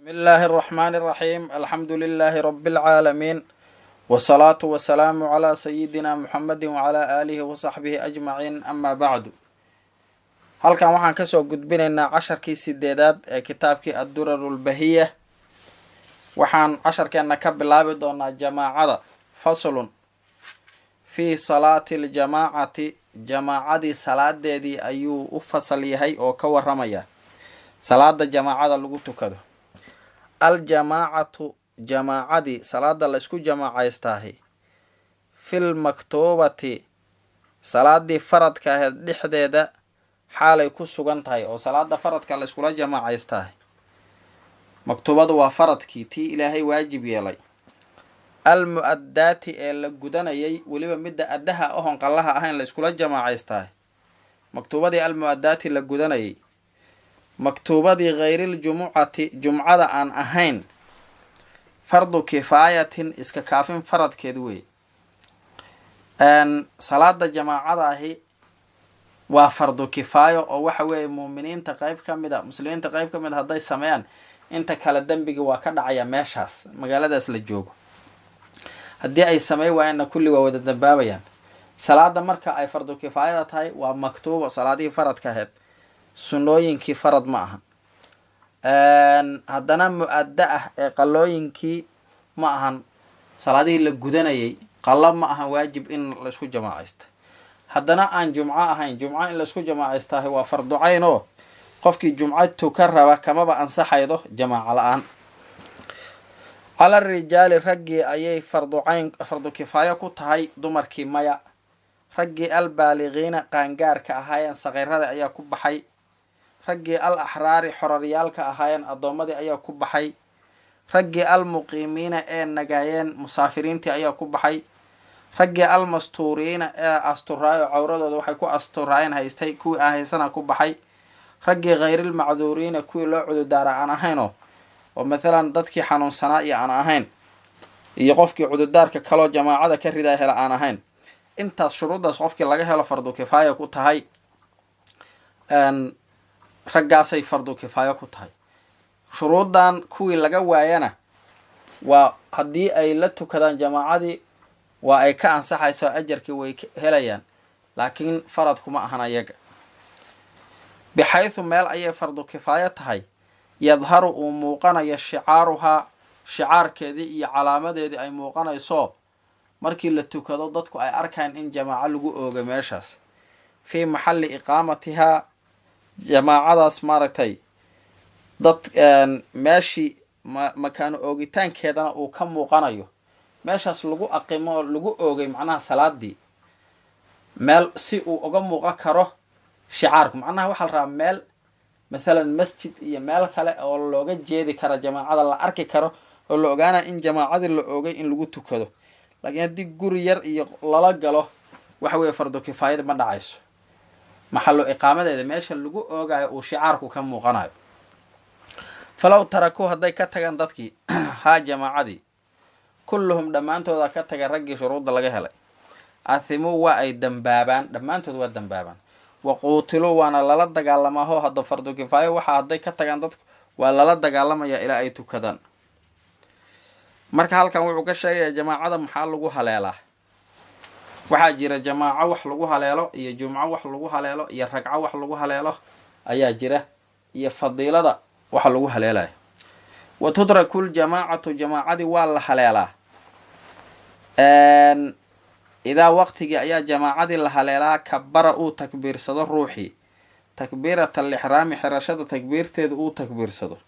بسم الله الرحمن الرحيم الحمد لله رب العالمين والصلاة والسلام على سيدنا محمد وعلى آله وصحبه أجمعين أما بعد halkan waxaan kasoo gudbinaynaa casharkii sideedaad ee kitaabkii addurarulbahiya waxaan casharkeena ka bilaabi doonaa jamaacada faslun fii salaati ljamaacati jamaacadii salaadeedii ayuu u fasal yahay oo ka waramaya salaada jamaacada lagu tukado aljamaacatu jamaacadii salaada la isku jamaacaystaahi fil maktuubati salaadii faradka aheed dhexdeeda xaalay ku sugan tahay oo salaada faradka la iskula jamaacaystaahi maktuubadu waa faradkii tii ilaahay waajib yeelay almu-addaati ee la gudanayay weliba midda addaha ohon qallaha ahayn la iskula jamaacaystaahi maktuubadii almu-addaati la gudanayay maktuubadii khayriljumucati jumcada aan ahayn fardu kifaayatin iska kaafin faradkeed wey salaada jamaacada ahi waa fardu kifaayo oo waxa weeye muuminiinta qeyb ka mid a muslimiinta qeyb ka mid a hadday sameeyaan inta kale dembiga waa ka dhacaya meeshaas magaaladaas la joogo haddii ay samey waayeenna kulli waa wada dambaabayaan salaada marka ay fardu kifaayada tahay waa maktuubo salaadihii faradka aheyd sunnooyinkii farad ma ahan haddana mu-adda ah ee qallooyinkii ma ahan salaadihii la gudanayay qallo ma ahan waajib in laisku jamaacaysta haddana aan jumco ahayn jumco in laisku jamaacaystahay waa fardu cayn oo qofkii jumco tuka raba kamaba ansaxaydo jamaaco la-aan cala rijaali raggii ayay fardu kifaayo ku tahay dumarkii maya raggii albaaliqiina qaangaarka ahaayeen saqiirada ayaa ku baxay raggii al axraari xororyaalka ahaayeen addoommadii ayaa ku baxay raggii almuqiimiina ee nagaayeen musaafiriintii ayaa ku baxay raggii almastuuriina ee asturaayo cawradooda waxay ku asturaayeen haystay kuwii aan haysana ku baxay raggii khayrilmacduuriina kuwii loo cududaara aan ahaynoo oo mathalan dadkii xanuunsanaa iyo aan ahayn iyo qofkii cududaarka kaloo jamaacada ka ridaa hela aan ahayn intaas shuruuddaas qofkii laga helo fardu kifaaya ku tahay raggaasay fardu kifaayo ku tahay shuruuddan kuwii laga waayana waa haddii ay la tukadaan jamaacadii waa ay ka ansaxayso ajarkii way helayaan laakiin faradkuma ahan ayaga bixaysu meel ayay fardu kifaayo tahay yadharu uu muuqanayo shicaaruhaa shicaarkeedii iyo calaamadeedii ay muuqanayso markii la tukado dadku ay arkaan in jamaaco lagu ooga meeshaas fii maxalli iqaamatihaa jamaacadaas maaragtay dad meeshii makaano oogitaankeedana uu ka muuqanayo meeshaas lagu aqimo oo lagu oogay macnaha salaadii meel si uu uga muuqan karo shicaarku macnaha waxaa la rabaa meel mathalan masjid iyo meel kale oo looga jeedi karo jamaacada la arki karo oo la ogaanaya in jamaacadii la oogay in lagu tukado laakiin haddii guri yar iyo lala galo waxa weeye fardu kifaayada ma dhacayso maxallo iqaamadeeda meesha lagu oogayo uu shicaarku ka muuqanayo falow tarakuu hadday ka tagaan dadkii haa jamaacadii kulluhum dhammaantooda ka taga raggii shuruudda laga helay athimuu waa ay dambaabaan dhammaantood waa dambaabaan wa quutiluu waana lala dagaalamaho hadda fardu kifaayo waxaa hadday ka tagaan dadku waa lala dagaalamayaa ilaa ay tukadaan marka halkan wuxuu ka sheegayaa jamaacada maxaa lagu haleelaa waxaa jira jamaaco wax lagu haleelo iyo jumco wax lagu haleelo iyo ragco wax lagu haleelo ayaa jira iyo fadiilada waxa lagu haleelayo wa tudraku ljamaacatu jamaacadii waa la haleelaa idaa waqtigii ayaa jamaacadii la haleelaa kabara uu takbiirsado ruuxii takbiirata alixraami xirashada takbiirteeda uu takbiirsado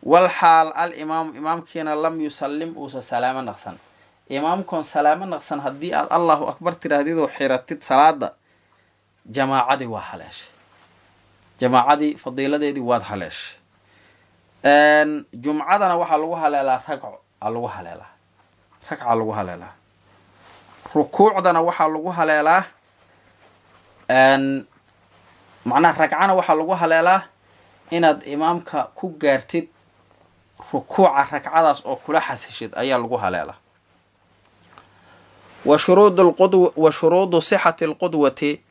walxaal alimaamu imaamkiina lam yusallim uusa salaamo naqsan imaamkoon salaamo naqsan haddii aad allahu akbar tiraahdidoo xiratid salaada jamaacadii waa haleeshay jamaacadii fadiiladeedii waad haleeshay jumcadana waxaa lagu haleelaa ragca lagu haleelaa rukuucdana waxaa lagu haleelaa macnaha ragcana waxaa lagu haleelaa inaad imaamka ku gaartid rukuuca ragcadaas oo kula xasishid ayaa lagu haleelaa wa shuruudu sixati alqudwati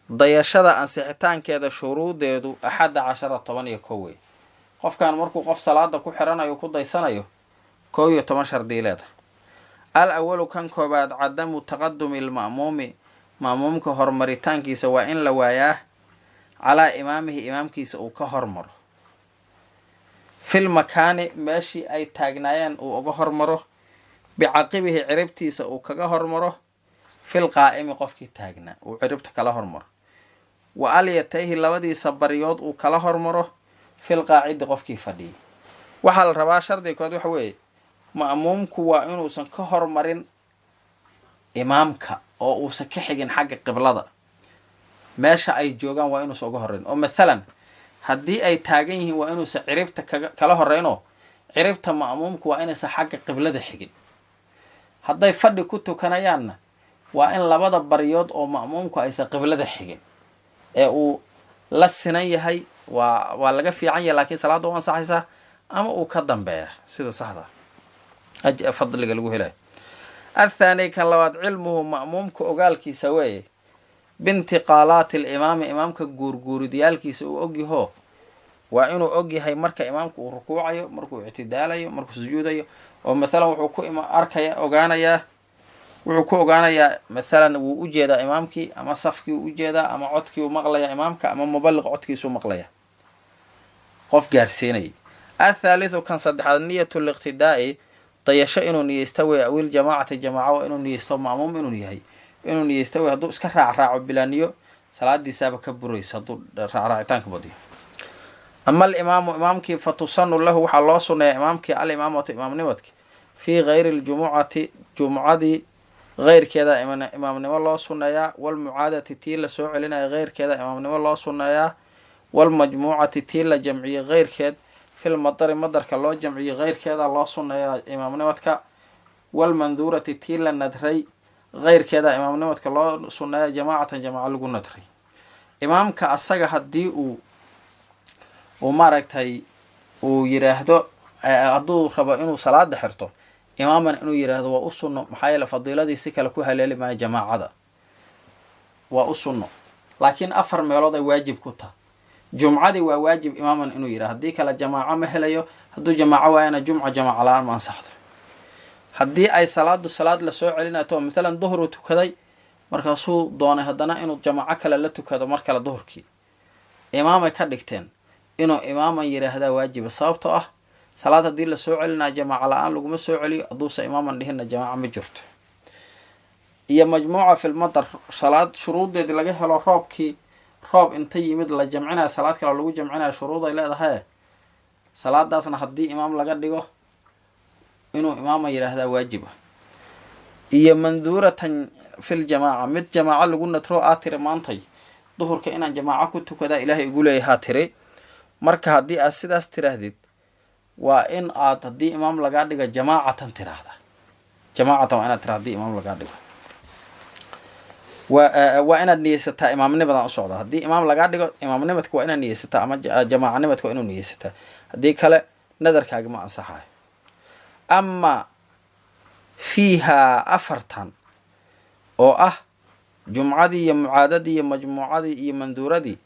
dayashada ansixitaankeeda shuruudeedu 11 11 wey qofkan markuu qof salaada ku xiranayo ku daysanayo 11 shardi leedahay. al awalu kan koobaad cadamu taqadumi lma'muumi ma'muumka hormaritaankiisa waa in la waayaa calaa imaamihi imaamkiisa uu ka hormaro fil makaani meeshii ay taagnaayeen uu uga hormaro bicaqibihi ciribtiisa uu kaga hormaro fil qaa'imi qofkii taagnaa uu ciribta kala hormaro wa alyatayhi labadiisa baryood uu kala hormaro fil qaacidi qofkii fadhiyay. waxaa la rabaa shardiga kood waxa weeye ma'muumku waa inuusan ka hormarin imaamka oo uusan ka xigin xagga qiblada. meesha ay joogaan waa inuusan uga horreyn oo mathalan haddii ay taagan yihiin waa inuusan ciribta kala horreynoo ciribta ma'muumku waa inaysan xagga qiblada xigin. hadday fadhi ku tukanayaanna waa in labada baryood oo ma'muumku aysan qiblada xigin ee uu la sinan yahay waa laga fiican yahay laakiin salaada u ansaxaysaa ama uu ka dambeeya sida saxda fadliga lagu helayo. athaani kan labaad cilmuhu ma'muumka ogaalkiisa weeye bintiqaalaati alimaami imaamka guurguuridiyaalkiisa uu ogyahoo waa inuu ogyahay marka imaamka uu rukuucayo markuu ictidaalayo markuu sujuudayo oo mathalan wuxuu ku ogaanayaa mathalan wuu u jeedaa imaamkii ama safkii u jeedaa ama codkii u maqlaya imaamka ama muballiq codkiisu maqlaya qof gaarsiinaya. athaalithu kan saddexaad niyatu liqtidaa'i dayasho inuu niyeysta wey awil jamaacati jamaaca waa inuu niyeysto ma'muum inuu yahay inuu niyeysta wey hadduu iska raacraaco bilaa niyo salaadiisaaba ka buraysa hadduu raacraacitaanka badiyo. ama alimaamu imaamkii fatusanu lahu waxaa loo sunneeyaa imaamkii alimaamatu imaamnimadki fii gayri ljumucati jumcadii keyrkeeda imaamnimo loo sunneeyaa walmucaadati tii la soo celinaya keyrkeeda imaamnimo loo sunneeyaa walmajmuucati tii la jamciye keyrkeed fil madari madarka loo jamciye keyrkeeda loo sunneeyaa imaamnimadka walmanduurati tii la nadray keyrkeeda imaamnimadka loo sunneeya jamaacatan jamaaca lagu nadray. imaamka asaga haddii uu maaragtay uu yiraahdo hadduu rabo inuu salaada xirto imaaman inuu yiraahdo waa u sunno maxaa yeele fadiiladii si kale ku haleeli maayo jamaacada waa u sunno laakiin 4 meelood ay waajib ku tahay. jumcadii waa waajib imaaman inuu yidhahdo haddii kale jamaaco ma helayo hadduu jamaaco waayana jamaaca la-aan ma ansaxdo. haddii ay salaad la soo celinato mathalan duhru tukaday markaasuu doonay haddana inuu jamaaco kale la tukado mar kale duhurkii imaamay ka dhigteen inuu imaaman yidhaahdaa waajiba sababtoo ah salaad haddii la soo celinaa jamaaca la-aan laguma soo celiyo hadduusa imaaman dhihinna jamaaca ma jirto. iyo majmuuca filmadar salaad shuruudeedii laga helo roob inta yimid la jamcinaya salaad kale lagu jamcinaya shuruud ay leedahay salaadaasna haddii imaam laga dhigo inuu imaama yidhaahdaa waajiba. iyo manduuratan fil jamaaca mid jamaaco lagu natro aa tiri maantay duhurka inaan jamaaco ku tukadaa ilaahay igu leeyahaa tiri marka haddii aad sidaas tiraahdid waa in aad haddii imaam lagaa dhigo jamaacatan tiraahda jamaacatan waa inaad tira haddii imaam lagaa dhigo waa inaad niyeysataa imaamnimadan u socda haddii imaam lagaa dhigo imaamnimadka waa inaad niyeysataa ama jamaacanimadka waa inuu niyeysataa haddii kale nadarkaagi ma ansaxayo. ama fiihaa 4 oo ah jumcadii iyo mucaadadii iyo majmuucadii iyo manduuradii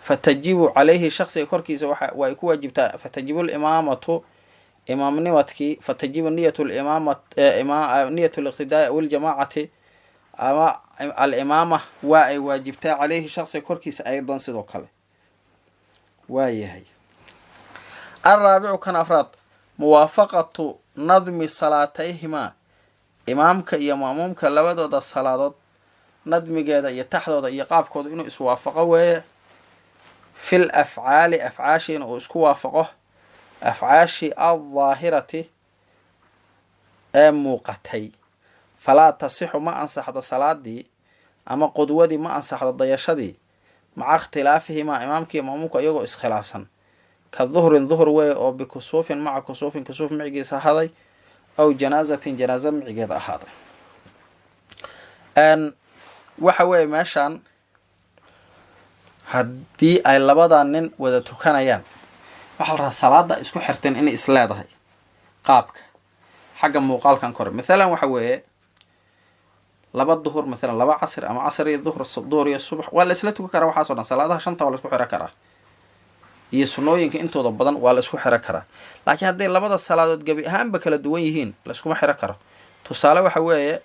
fatajibu calayhi shaksiga korkiisa waa ay ku waajibtaa fatajibu limaamatu imaamnimadkii fatajibu niyatu liqtidaai waljamaacati ama alimaama waa ay waajibtaa calayhi shaksiga korkiisa aydan sidoo kale. waayahay alraabicu kan afraad muwaafaqatu nadmi salaatayhimaa imaamka iyo ma'muumka labadooda salaadood nadmigeeda iyo taxdooda iyo qaabkooda inuu iswaafaqo weeye fil afcaali afcaashiina uu isku waafaqo afcaashii aldaahirati ee muuqatay falaa tasixu ma ansaxdo salaadii ama qudwadii ma ansaxdo dayashadii maca ikhtilaafihimaa imaamka iyo ma'muumka iyagoo iskhilaafsan ka duhrin duhr weeye oo bikusuufin maca kusuufin kusuuf micigiisa ahaaday aw janaazatin janaaza micigeeda ahaaday. waxa weeye meeshaan haddii ay labadaa nin wada tukanayaan waxaa la rabaa salaada isku xirteen inay isleedahay qaabka xagga muuqaalkan kore mathalan waxa weeye 2 duhur mathalan 2 casr ama casr iyo duhur iyo subax waa la isla tukan karaa waxaasoo dhan salaadaha 5 waa la isku xiran karaa iyo sunnooyinka intooda badan waa la isku xiro karaa. laakiin hadday labada salaadood gebi ahaanba kala duwan yihiin la iskuma xiro karo. tusaale waxa weeye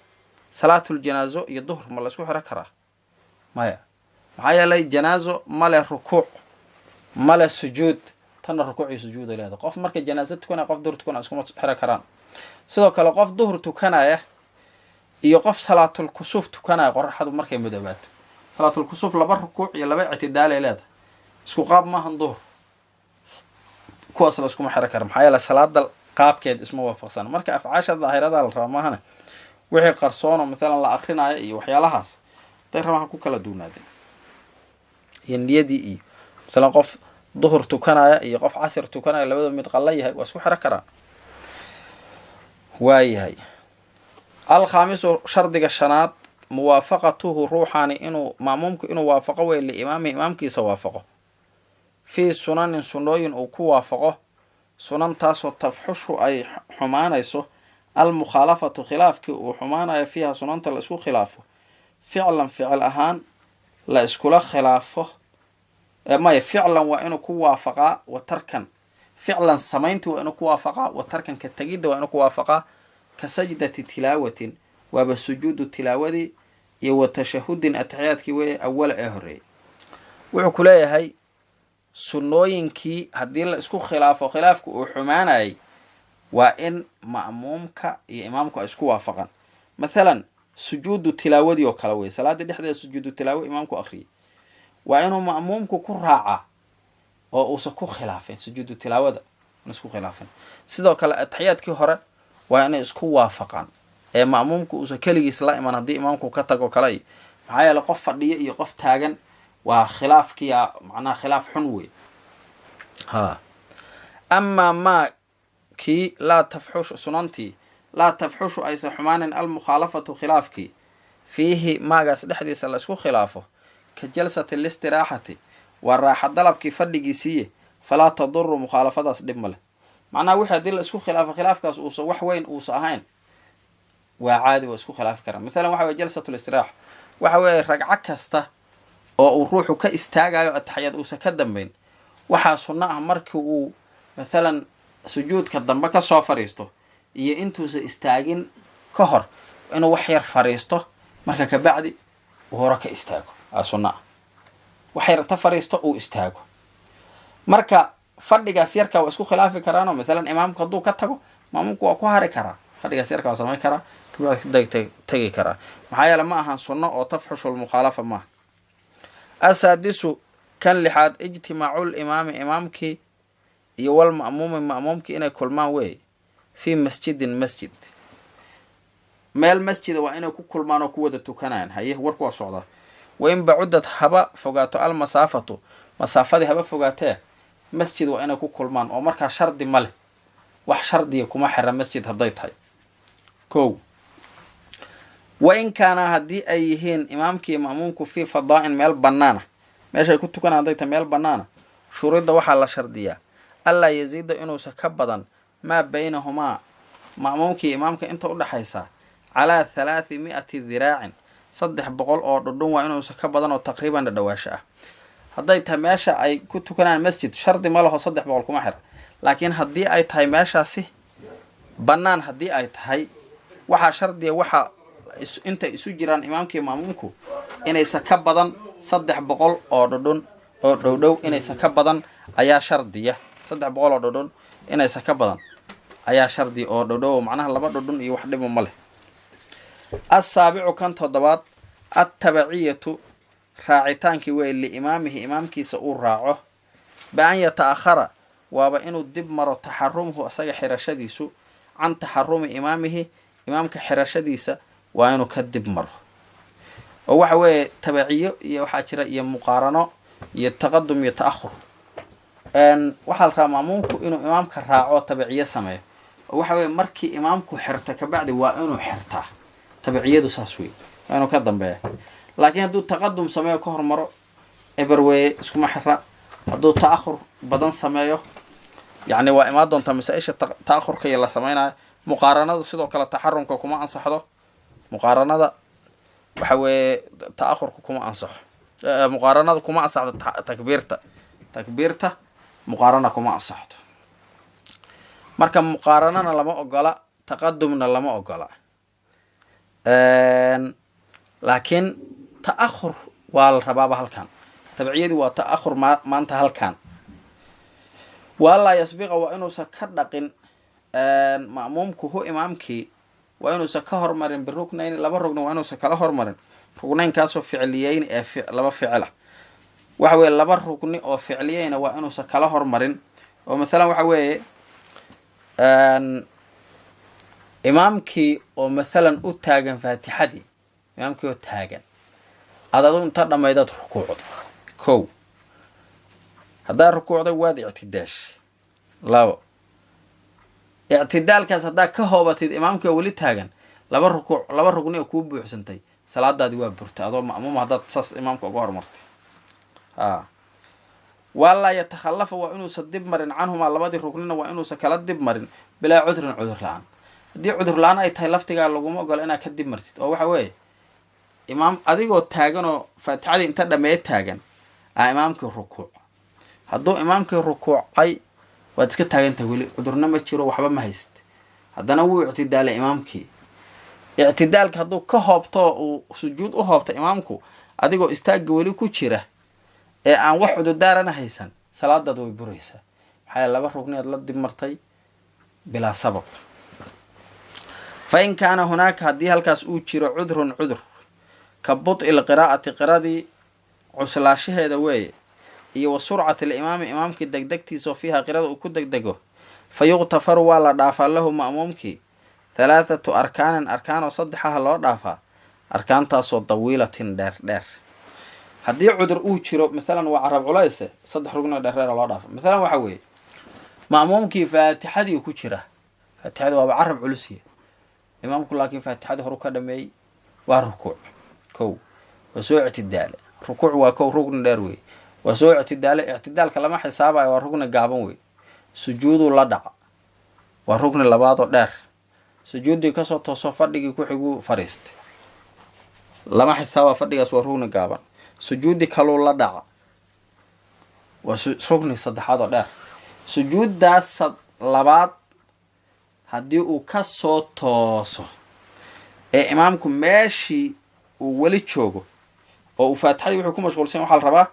salaatul janaazo iyo duhur ma la isku xiro karaa? maya. maxaa yeelay janaazo male rukuuc male sujuud, tanna rukuuc iyo sujuud ay leedahay. qof marka janaazo tukanaya qof duhur tukanaya iskuma xiro karaan. sidoo kale qof duhur tukanaya iyo qof salaatul kusuuf tukanaya qoraxdu markay madoobato, salaatul kusuuf laba rukuuc iyo laba ictidaal ay leedahay, isku qaab maahan duhur. kuwaas la iskuma xiro kara maxaa yeelay salaada qaabkeed isma waafaqsan. marka afcaasha daahirada la raba maahane wixii qarsoono maalan la akrinaayo iyo waxyaalahaas day rabaha ku kala duwnaadeen. iyo niyadii iyo maalan qof duhur tukanaya iyo qof casir tukanaya labada mid qalla yahay waa isku xiro karaan. waayahay. alkhaamisu shardiga shanaad muwaafaqatuhu ruuxaani inuu ma'muumku inuu waafaqo wey liimaamihi imaamkiisa waafaqo fii sunanin sunnooyin uu ku waafaqo sunantaasoo tafxushu ay xumaanayso almukhaalafatu khilaafkii uu xumaanayo fiiha sunanta la isku khilaafo ficlan ficil ahaan la iskula khilaafo maya ficlan waa inuu ku waafaqaa wa tarkan ficlan samayntii waa inuu ku waafaqaa wa tarkan ka tegidda waa inuu ku waafaqaa ka sajdati tilaawatin waaba sujuudu tilaawadii iyo wa tashahudin ataxiyaadkii weeye awala ee horreeyay. wuxuu ku leeyahay sunnooyinkii haddii la isku khilaafo khilaafku uu xumaanayay waa in ma'muumka iyo imaamku ay isku waafaqaan. mathalan sujuudu tilaawadii oo kale wey, salaada dhexdeeda sujuudu tilaawo imaamku akhriyay waa inuu ma'muumku ku raacaa oo uusan ku khilaafin sujuudu tilaawada isku khilaafin. sidoo kale ataxiyaadkii hore waa inay isku waafaqaan ee ma'muumku uusan keligiis la iman haddii imaamku ka tago kale iyo maxaa yeele qof fadhiyo iyo qof taagan waa khilaafkiya macnaha khilaaf xun wey. amaa maa kii laa tafxushu sunantii laa tafxushu aysa xumaanin almukhaalafatu khilaafkii fiihi maagaas dhexdiisa la isku khilaafo ka jalsati listiraaxati waa raaxa dalabkii fadhigiisiiye falaa taduru mukhaalafadaas dhib ma leh. macnaha wixii haddii la isku khilaafo khilaafkaas uusa wax weyn uusa ahayn waa caadi waa isku khilaafi karaa. mathalan waxa weye jalsatul istiraaxa waxa weeye ragco kasta oo uu ruuxu ka istaagayo ataxyaad uusa ka dambeyn waxaa sunno ah markii uu mathalan sujuudka dambe kasoo fadhiisto iyo intuusa istaagin ka hor inuu wax yar fadhiisto marka kabacdi uu hore ka istaago aa sunno ah. wax yar inta fadhiisto uu istaago. marka fadhigaas yarka waa isku khilaafi karaanoo mathalan imaamku hadduu ka tago maamumku waa ku hari karaa, fadhigaas yarka waa samayn karaa kabacdi tegi karaa. maxaa yeele ma ahan sunno oo tafxushu lmukhaalafa maaha. asaadisu kan lixaad ijtimaacul imaami imaamkii iyo walma'muumi ma'muumkii inay kulmaan weeye fii masjidin masjid meel masjida waa inay ku kulmaan oo ku wada tukanayaan. haye warku waa socdaa. wain bacudad haba fogaato almasaafatu masaafadii haba fogaatee masjid waa inay ku kulmaan oo markaa shardi ma leh, wax shardiya kuma xira masjid hadday tahay. kow wain kaana haddii ay yihiin imaamkii iyo ma'muumku fii fadaa-in meel bannaana meeshaay ku tukanaan hadday tahay meel bannaana shuruudda waxaa la shardiyaa allaa yasiida inuusa ka badan maa baynahumaa ma'muumkii imaamka inta udhaxaysa calaa 300 diraacin 300 oo dhudhun waa inuusa ka badan oo taqriiban dhadhawaasho ah. hadday tahay meesha ay ku tukanaan masjid shardi ma laho 300 kuma xira. laakiin haddii ay tahay meeshaasi bannaan haddii ay tahay waxaa shardiya waxa intay isu jiraan imaamkii ma'muumku inaysa ka badan 300 oo dhudhun oo dhowdhow inaysa ka badan ayaa shardiya. 300 oo dhudhun inaysa ka badan ayaa shardi oo dhowdhow macnaha laba dhudhun iyo wax dhibo ma leh. asaabicu kan toddobaad attabaciyatu raacitaankii wey liimaamihi imaamkiisa uu raaco bi-an yata-akhara waaba inuu dib maro taxarumhu isaga xirashadiisu can taxarumi imaamihi imaamka xirashadiisa waa inuu ka dib maro. oo waxa weeye tabaciyo iyo waxaa jira iyo muqaarano iyo taqadum iyo ta'ahur. waxaa la rabaa ma'muumku inuu imaamka raaco tabaciyo sameeyo oo waxa weeye markii imaamku xirta kabacdi waa inuu xirtaa. tabaciyadu saas wey waa inuu ka dambeeya. laakiin hadduu taqadum sameeyo ka hormaro eberweye iskuma xira. hadduu ta'ahur badan sameeyo yacni waa imaan doontaa masaa-isha ta'ahurka iyo la sameynayo. muqaaranada sidoo kale taxarumka kuma ansaxdo. muqaaranada waxa weeye ta'ahurka kuma ansaxo. muqaaranada kuma ansaxdo takbiirta muqaarana kuma ansaxdo. marka muqaaranana lama ogola, taqadumna lama ogola. laakiin ta'ahur waa la rabaaba halkan. tabciyadii waa ta'ahur maanta halkan. waalaa yasbiqa waa inuusan ka dhaqin ma'muumku hu imaamkii, waa inuusan ka hormarin biruknayn, laba rugni waa inuusan kala hormarin. rugnaynkaasoo ficliyeyn ee laba ficila. waxa weeye laba rugni oo ficliyeyna waa inuusan kala hormarin. oo mathalan waxa weeye imaamkii oo mathalan u taagan faatixadii, imaamkii oo taagan adu inta dhammaydaad rukuucdo. kow, haddaad rukuucday waad ictidaash. labo, ictidaalkaas haddaad ka hoobatid imaamkii oo weli taagan, laba rugni oo kuu buuxsantay, salaadaadii waa burtay adoo ma'muuma haddaad saas imaamka uga hormartay. waalaa yatakhallafa waa inuusan dib marin canhumaa, labadii rugnina waa inuusan kala dib marin bilaa cudrin cudur la-aan. haddii cudur la-aan ay tahay laftigaa laguma ogola inaad ka dib martid. oo waxa weeye imaam adigoo taaganoo faatixadii inta dhameeye taagan imaamkii rukuuc. hadduu imaamkii rukuucay waad iska taagantahay weli, cudurna ma jiro, waxba ma hayst. haddana wuu ictidaalay imaamkii. ictidaalka hadduu ka hoobto uu sujuud u hoobta imaamku adigoo istaagga weli ku jira ee aan wax cudurdaarana haysan, salaadaad way buraysaa. maxaa yaele laba rugni aad la dib martay bilaa sabab. fa in kaana hunaaka haddii halkaas uu jiro cudrun cudur ka bud'i lqiraa'ati, qiradii cuslaashaheeda weeye, iyo wa surcati limaami, imaamkii degdegtiisa oo fiiha qirada uu ku degdego, fa yuqtafaru waa la dhaafaa lahu ma'muumkii 3 arkaanin, arkaanoo 3 loo dhaafaa, arkaantaasoo dawiilatin dheer. haddii cudur uu jiro mathalan waa carab culayse 3 rugno dheereera loo dhaafa. mathalan waxa weeye ma'muumkii faatixadii ku jira, faatixadii waaba carab culusya, imaamku laakiin faatixadii horu ka dhameeyey, waa rukuuc. kow, waa soo ictidaale. rukuuc waa kow, rugni dheer wey. waa soo ictidaale. ictidaalka lama xisaabayo, waa rugni gaaban wey. sujuuduu la dhaca, waa rugni labaadoo dheer. sujuuddii kasoo tooso fadhigii ku-xiguu fariistay, lama xisaaba, fadhigaas waa rugni gaaban. sujuuddii kaluu la dhaca, waa rugni 3oo dheer. sujuuddaas labaad haddii uu kasoo tooso ee imaamku meeshii uu weli joogo oo uu faatixadii wuxuu ku mashquulsan, waxaa la rabaa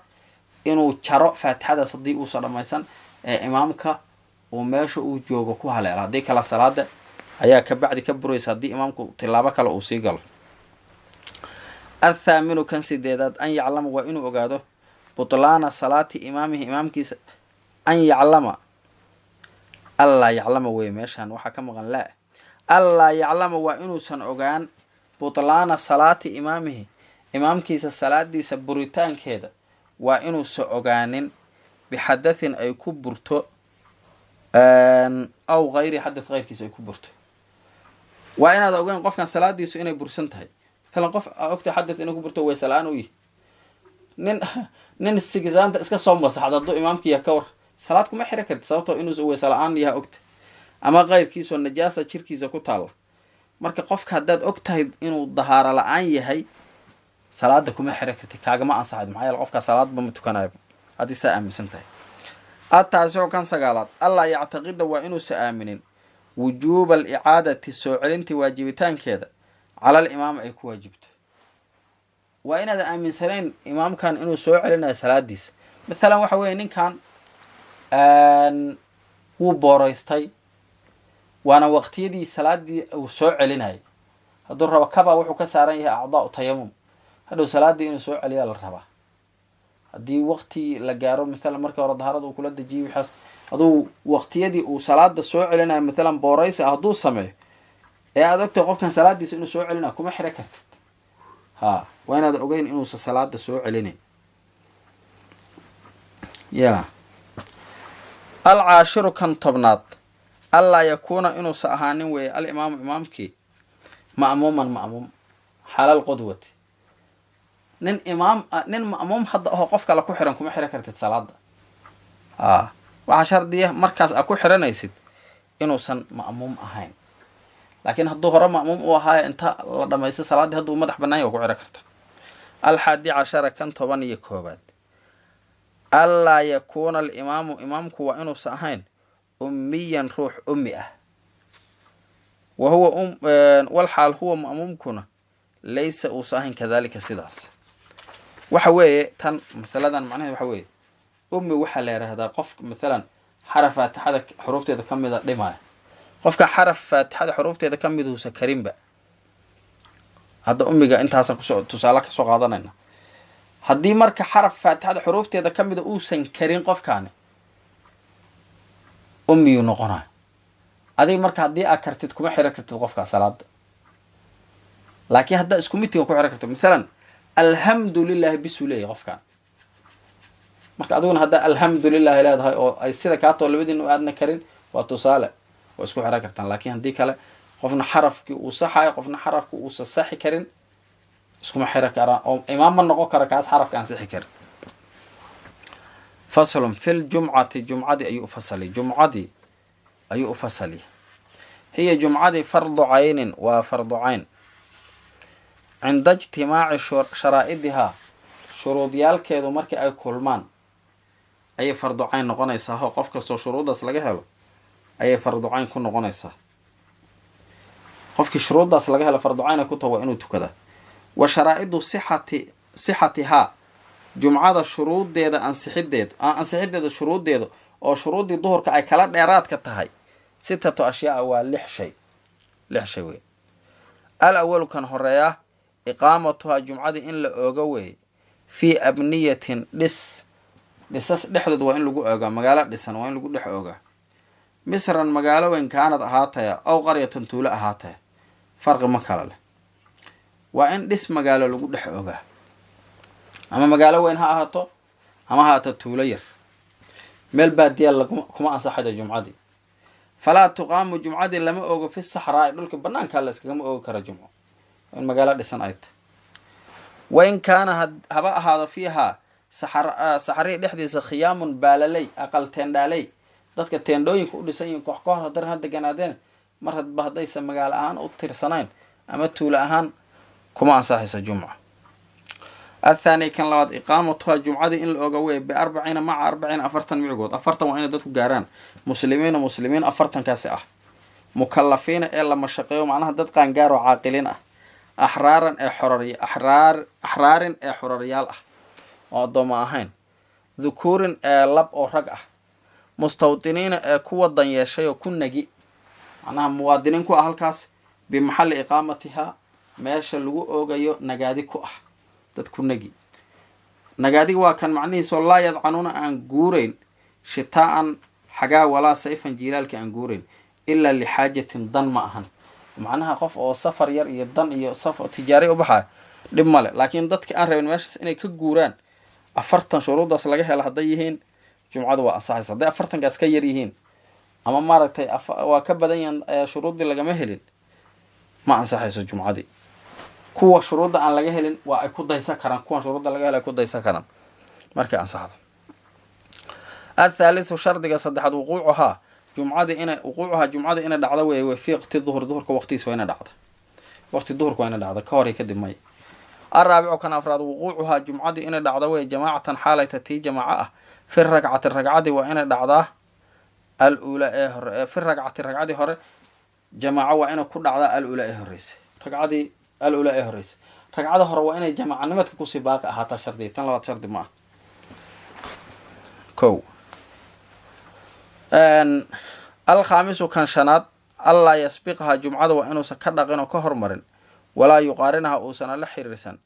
inuu jaro faatixadaas haddii uusan dhammaysan, ee imaamka uu meesha uu joogo ku haleelo. haddii kala salaada ayaa ka bacdi ka buraysa haddii imaamku tilaabo kale uu sii galo. athaaminu kan 8aad an yaclama waa inuu ogaado butlaana salaati imaamihi, imaamkiisa. an yaclama, allaa yaclama wey, meeshaan waxaa ka maqan laa. allaa yaclama waa inuusan ogaan butlaana salaati imaamihi, imaamkiisa salaadiisa buritaankeeda waa inuusan ogaanin bixadathin ay ku burto aw hayri xadath heyrkiisa ay ku burto. waa inaad ogaan qofkan salaadiisu inay bursan tahay. masalan qof ogta xadath inay ku burto wayse la-aan u yihi, nin sigisaanta iska soo masaxda hadduu imaamkii yaha ka war, salaad kuma xiri karti, sababtoo inuu wayse la-aan yaha ogta, ama keyrkiisoo najaasa jirkiisa ku taalla. marka qofka haddaad og tahay inuu dahaaro la-aan yahay, salaada kuma xiri karti, kaagama ansaxayd. maxaa yeele qofkaa salaadba ma tukanayo haddii saa aaminsan tahay. ataasicu kan 9aad allaa yactaqida waa inuusa aaminin wujuuba alicaadati, soo celintii waajibitaankeeda, calal imaam ay ku waajibto. waa inaadan aaminsanayn imaamkan inuu soo celinayo salaadiisa. mathalan waxa weeye ninkan wuu booraystay, waana waqtiyadii salaadii uu soo celinayay. hadduu rabo kabaa wuxuu ka saaran yahay acdaau tayamum, hadhow salaadii inuu soo celiyaa la rabaa. haddii waqti la gaaro, mathalan markii hore dahaarada uu kula dejiyay waxaas, hadduu waqtiyadii uu salaada soo celinayo mathalan booraysi ah hadduu sameeyo, ee aad ogtahay qofkan salaadiisa inuu soo celinayo, kuma xiro kartid. waa inaad ogeyn inuusa salaada soo celinayn. alcaashiru kan 10aad allaa yakuuna inuusa ahaanin weeye alimaamu imaamkii ma'muuman ma'muum xalal qudwati. nin ma'muum hadda aho qof kale ku xiran kuma xiro kartid salaada. waxaa shardiya markaas aad ku xiranaysid inuusan ma'muum ahayn. laakiin hadduu hore ma'muum u ahaayo inta la dhamaystay salaaddii hadduu madax bannaan yahay waa ku xiro karta. 11 kan 11aad allaa yakuuna alimaamu imaamku waa inuusan ahayn ummiyan ruux ummi ah wa huwa walxaal huwa ma'muumkuna laysa uusan ahayn kadaalika sidaas waxa weeye tan masaladan macnaheed waxa weeye ummi waxaa la yidhaahdaa qof masalan xaraf faatixada xuruufteeda ka mida dhimaya qofka xaraf faatixada xuruufteeda ka miduusa karinba hadda ummiga intaasaan kusoo tusaale kasoo qaadanayna haddii marka xaraf faatixada xuruufteeda ka mida uusan karin qofkaani ummiyuu noqonaya adiga marka haddii aad kartid kuma xiran kartid qofkaa salaada laakiin haddaa isku midtiga ku xiran kartid masalan alxamdu lilahi bisuu leeyahy qofkaan marka adiguna haddaa alxamdu lilahi leedahay oo ay sida kaatoo labadiina aadna karin waa tusaale waa isku xiran kartaan laakiin haddii kale qofna xarafkii uu saxayo qofna xarafkii uusa saxi karin iskuma xiran karaan oo imaam ma noqon kara kaas xarafka aan sixi karin faslun fi ljumcati jumcadii ayuu ufasalay jumcadii ayuu u fasaliya hiya jumcadii fardu caynin waa fardu cayn cinda ijtimaaci sharaa'idihaa shuruudyaalkeedu markii ay kulmaan ayay fardu cayn noqonaysaa oo qof kastoo shuruuddaas laga helo ayay fardu cayn ku noqonaysaa qofkii shuruuddaas laga helo fardu cayna ku taho waa inuu tukadaa wa sharaa'idu sixatihaa jumcada shuruuddeeda ansixideeda shuruuddeeda oo shuruuddii duhurka ay kala dheeraadka tahay 6 ashyaa waa 6 shay wey al awalu kan horeeya iqaamatuhaa jumcadii in la ooga weeye fii abniyatin dhisas dhexdood waa in lagu oogaa magaalo dhisan waa in lagu dhex oogaa misran magaalo weyn kaanad ahaataya aw qaryatan tuulo ahaataya farqi ma kala leh waa in dhis magaalo lagu dhex oogaa ama magaalo weyn ha ahaato ama ha ahaato tuulo yar meel baadiyaa kuma ansaxayda jumcadii falaa tuqaamu jumcadii lama oogo fi saxraa'i dhulka banaankaa la iskagama oogi kara jumco in magaalo dhisan ay tahy wain kaana haba ahaado fiihaa saxrii dhexdiisa khiyaamun baalaley aqal teendhaaley dadka teendhooyinka u dhisan yihiin koox haddana ha deganaadeen mar hadba haddaysan magaalo ahaan u tirsanayn ama tuulo ahaan kuma ansaxaysa jumca athaani kan labaad iqaamatuhaa jumcadii in la oga wey b40 maca 40 40 micigood 40 waa inay dadku gaaraan muslimiin 40kaasi ah mukalafiina ee la mashaqeeyo macnaha dad qaangaaro caaqiliin ah axraarin ee xoraryaal ah oo addooma ahayn dhukuurin ee lab oo rag ah mustawdiniina ee kuwa dan yeeshay oo ku nagi macnaha muwaadiniin ku ah halkaas bimaxalli iqaamatihaa meesha lagu oogayo nagaadi ku ah dad ku nagi nagaadiga waa kan macnihiisoo laa yadcanuuna aan guurayn shitaa'an xagaa walaa sayfan jiilaalka aan guurayn ilaa lixaajatin dan ma ahan macnaha qof oo safar yar iyo dan iyo safar tijaari u baxaya dhib male laakiin dadka aan rabin meeshaas inay ka guuraan 40 shuruuddaas laga helo hadday yihiin jumcadu waa ansaxaysa hadday 40kaas ka yar yihiin ama maaragtay waa ka badan yahan shuruuddii lagama helin ma ansaxayso jumcadii kuwa shuruudda aan laga helin waa ay ku daysan karaan kuwan shuruudda laga helo ay ku daysan karaan markay ansaxdo athaalithu shardiga saddexaad wuquucuhaa jumcada inay dhacdo wey fi waqti duhurka waqtigiis waa inay dhacdo waqti duhurka waa inay dhacdo ka hor kadib may araabicu kan afraad wuquucuhaa jumcadii inay dhacdo wey jamaacatan xaalayta tii jamaaco ah fi ragcati ragcadii waa inay dhacdaa al-uula ee hore fi ragcati ragcadii hore jamaaco waa inay ku dhacdaa al-uula ee horeysa ragcadii al-uula ee horeysa ragcada hore waa inay jamacanimadka kusii baaqi ahaataa shardiga tan labaad shardi ma ah kow alkhaamisu kan shanaad allaa yasbiqaha jumcada waa inuusan ka dhaqin oo ka hormarin walaa yuqaarinaha uusana la xiriirsan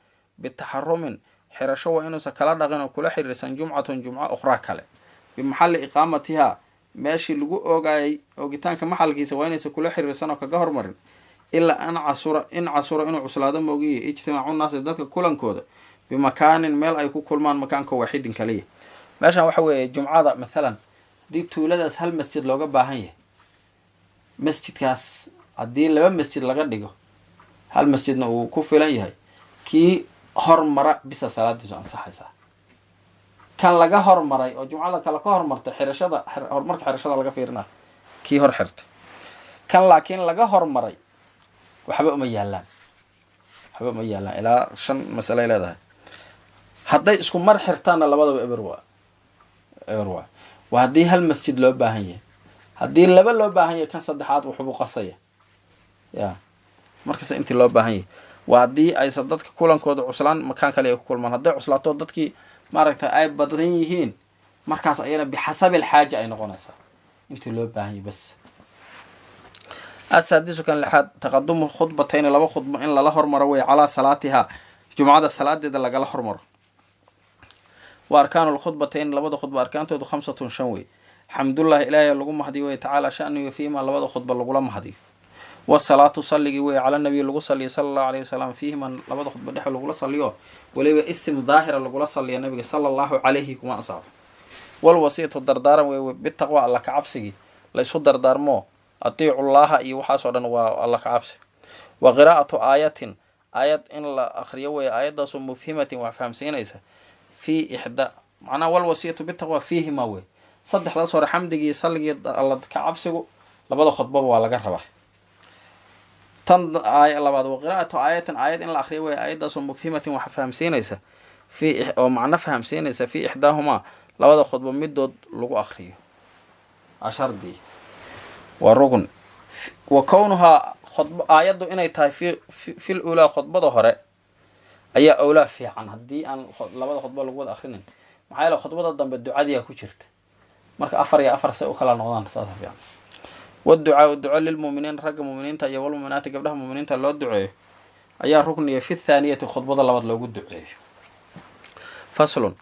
bitaxarumin xirasho waa inuusan kala dhaqin oo kula xiriirsan jumcatun jumco ukhraa kale bimaxalli iqaamatihaa meeshii lagu oogayay oogitaanka maxalkiisa waa inaysan kula xiriirsan oo kaga hormarin ilaa in casura inuu cuslaado moogiye ijtimaacu naasi dadka kulankooda bimakaanin meel ay ku kulmaan makaanka waaxidin kaliya meeshan waxa weeye jumcada mathalan haddii tuuladaas hal masjid looga baahan yahay masjidkaas haddii 2 masjid laga dhigo hal masjidna uu ku filan yahay kii hormara bisa salaadiisu ansaxaysaa kan laga hormaray oo jumcada kale ka hormartay horumarka xirashada laga fiirina kii hor xirtay kan laakiin laga hormaray waxba uma yaalaan ilaa 5 mas'ale leedahay hadday isku mar xirtaana labadaba eber waa eber waay waa haddii hal masjid loo baahan yahay haddii laba loo baahan yahay kan saddexaad wuxuu qasaya ya markasta intii loo baahan yahay waa haddii aysan dadka kulankooda cuslaan makaan kale ay ku kulmaan hadday cuslaato dadkii maaragtay ay badan yihiin markaas ayana bixasabi alxaaja ay noqonaysaa intii loo baahan yahay bas asaadisu kan lixaad taqadumu khudbatayni laba khudbo in lala hormaro wey calaa salaatihaa jumcada salaadeeda lagala hormaro wa arkaanu lkhudbatayn labada khudba arkaantoodu 5 wey xamdullahi ilaahay lagu mahdiyo wey tacaala shaniyo fiihimaa labada khudba lagula mahdiyo wasalaatu salligii wey cala nabiy lagu saliyo sala allahu alayhi wasalam fiihimaa labada khudba dhexe lagula saliyo weliba isim daahira lagula saliya nabiga sala allahu calayhi kuma ansaxdo walwasiitu dardaaran wey bitaqwa alla ka cabsigii laysu dardaarmo atiicu llaha iyo waxaasoo dhan waa alla ka cabsi wa qiraa'atu aayatin aayad in la akriyo wey aayadaasoo mufhimatin wax fahamsiinaysa fi ixda macnaha walwasiyatu bitaqwa fiihima wey saddexdaas hore xamdigii salligii alla ka cabsigu labada khudbaba waa laga rabaa tan aaya labaad wa qiraa'atu aayatin aayad in la akriyo wey aayadaasoo mufhimatin wax fahamsiinaysa oo macno fahamsiinaysa fi ixdaahumaa labada khudba midood lagu akriyo ashardii waa rugn wa kownuhaa aayaddu inay tahay fil ulaa khudbada hore ayaa awlaa fiican haddii aan labada khudba lagu wada akrinin maxaa yeele khudbada dambe ducadiyaa ku jirta marka 4 iyo 4 say u kala noqdaan saasa fiican waducaa duco lilmuuminiin ragga muuminiinta iyo walmuuminaati gabdhaha muuminiinta loo duceeyo ayaa rugniya fi thaaniyati khudbada labaad loogu duceeyo faslun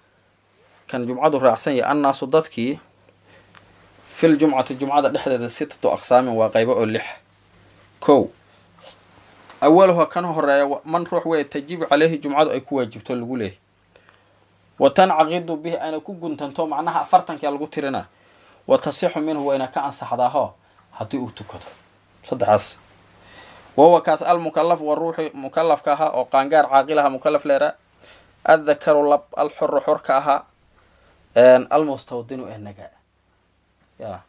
kan jumcadu raacsan yahay annaasu dadkii fil jumcati jumcada dhexdeeda 6 aqsaamin waa qaybo oo 6 kow awaluha kan horeeya man ruux wey tajibu caleyhi jumcadu ay ku waajibto lagu leeyahy wa tancaqidu bihi ayna ku guntanto macnaha 40 lagu tirina wa tasixu minhu wayna ka ansaxdaaho haddii uu tukado saddexaas wahuwa kaas almukallaf wa ruuxi mukallafka ahaa oo qaangaar caaqilaha mukallaf leera addakaru lab alxuru xurka ahaa almustawdinu ee nagaa ya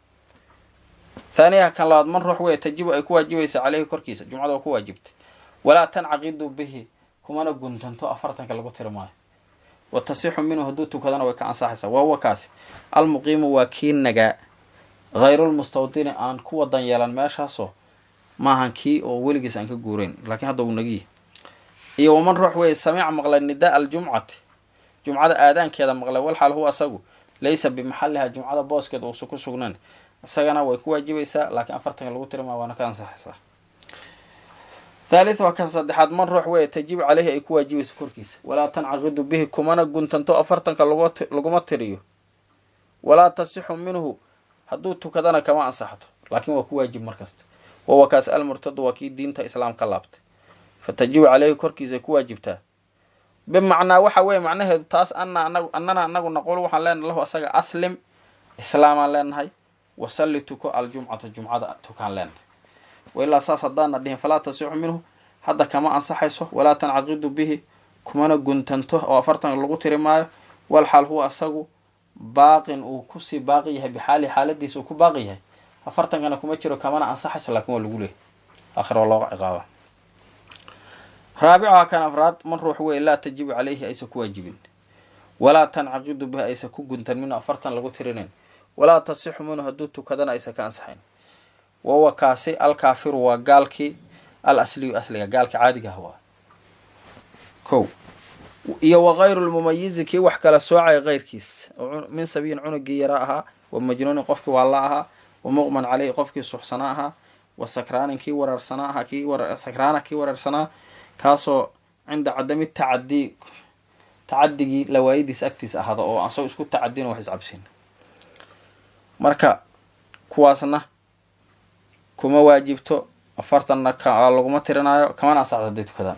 ثانيها كان لاد من روح وي تجيب أي كواجبيس عليه كركيس جمعة وكواجبت ولا تنعقد به كمان قنتنتو أفرتن كالغو ترماي وتصيح منه هدوتو كذا وكان صاحسا وهو كاس المقيم وكين نجا غير المستوطن أن كوا دنيالان ماشاسو ما هنكي أو ولجس أنك جورين لكن هذا ونجيه إيه ومن روح وي سمع مغلى النداء الجمعة جمعة آذان كذا مغلى والحال هو أسقو ليس بمحلها جمعة باس كذا وسكو سجنان isagana way ku waajibaysaa laakiin 40 lagu tirmaa waana ka ansaxaysaa ثالث وكان صدحات من روح way tajib عليه ay ku waajibayso korkiisa wala tancaqidu bihi kumana guntanto 40 laguma tiriyo wala tasixu minhu haduu tukadana kama ansaxato laakiin waa ku waajib markasta waa kaas al murtad waa kii diinta islaamka laabtay fatajib عليه korkiisa ku waajibtaa bimacnaa waxa way macnaheedu taas annana anagu naqool waxaan leenahay lahu asaga aslim islaamaan leenahay وصلتك الجمعة جمعة تكان لنا وإلا أساس الدان دين فلا تصيح منه هذا كما أنصحيسه ولا تنعقد به كمان قنتنته أو أفرتن لغوتي رماية والحال هو أساقو باق وكسي باقيه بحال حالة ديس وكو باقيه أفرتن كان كمتشر كمان أنصحيسه لكم اللقولي آخر والله عقابة رابعها كان أفراد من روح وإلا تجيب عليه أيسكو واجبين ولا تنعقد به أيسكو قنتن منه أفرتن لغوتي رنين ولا تصح منه هدوتو كدنا إيسا كان صحين وهو كاسي الكافر وقالكي الأصلي أصلي قالك عادي هو كو وغير المميز كي وحكى لسوعي غير كيس من سبيل عنق يراها ومجنون قفك والله ومغمن عليه قفك سحسناها وسكران كي وررسناها سكران كي وررسنا كاسو عند عدم التعدي تعدي لوايدي سأكتس هذا أو أنصو اسكو تعدين وحز عبسين marka kuwaasna kuma waajibto 40 ka laguma tirinayo kamana saacada dad tukadaan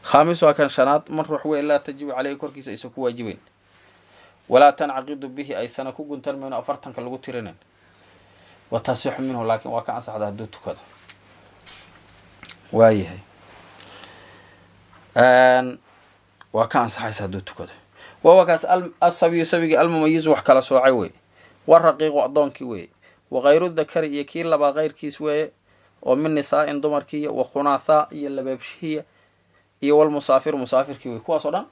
خامس وكان شنات من روح وإلا تجب عليه كركيس أيسا كو واجبين ولا تنعقد به أي سنة كو قنتر منه 40 كاللغو ترينين وتصيح منه لكن وكان ساعدا دو تكاد وايه وكان ساعدا دو تكاد وهو كاس السبي المميز وحكى لسوعي وي والرقيق وعضونكي وي وغير الذكر يكيل لبا غير كيس وي ومن نساء دمركي وخناثاء يلبابشيه iyo wal musaafir musaafirkii way kuwaas oo dhan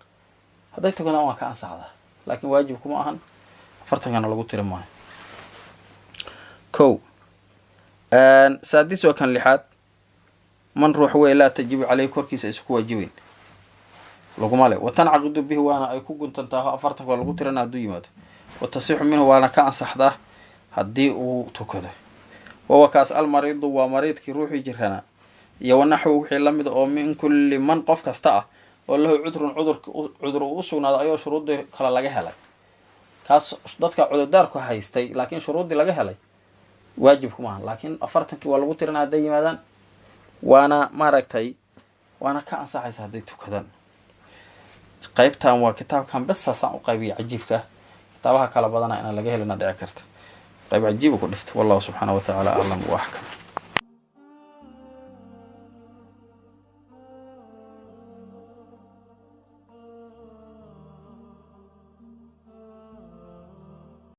haday tagaan waa ka ansaxda laakiin waajibku ma ahan afartankana lagu tiri maayo. kow saadis oo kan lixaad man ruux wey laa tajibu caleyhi korkiisa aysa ku waajibeyn laguma le watancaqidu bihi waana ay ku guntantaaho afartanka waa lagu tirana hadduu yimaado watasixu minhu waana ka ansaxdaa haddii uu tukado. wawa kaas almariidu waa mariidkii ruuxii jiranaa iyo wanaxwu wixii lamid oo min kulli man qof kasta ah oo lahu cudrun cudur uu usugnaado ayoo shuruudii kale laga helay. kaas dadka cudurdaarku haystay laakiin shuruuddii laga helay waajib kumaaha, laakiin afartankii waa lagu tirana hadday yimaadaan waana maaragtay waana ka ansaxaysa hadday tukadaan. qaybtan waa kitaabkan besaasaan u qaybiya cajiibka, kitaabaha kala badana inaan laga helina dhici karta. qayb cajiiba ku dhifta. wallahu subxaanahu watacaala aclam wa axkam.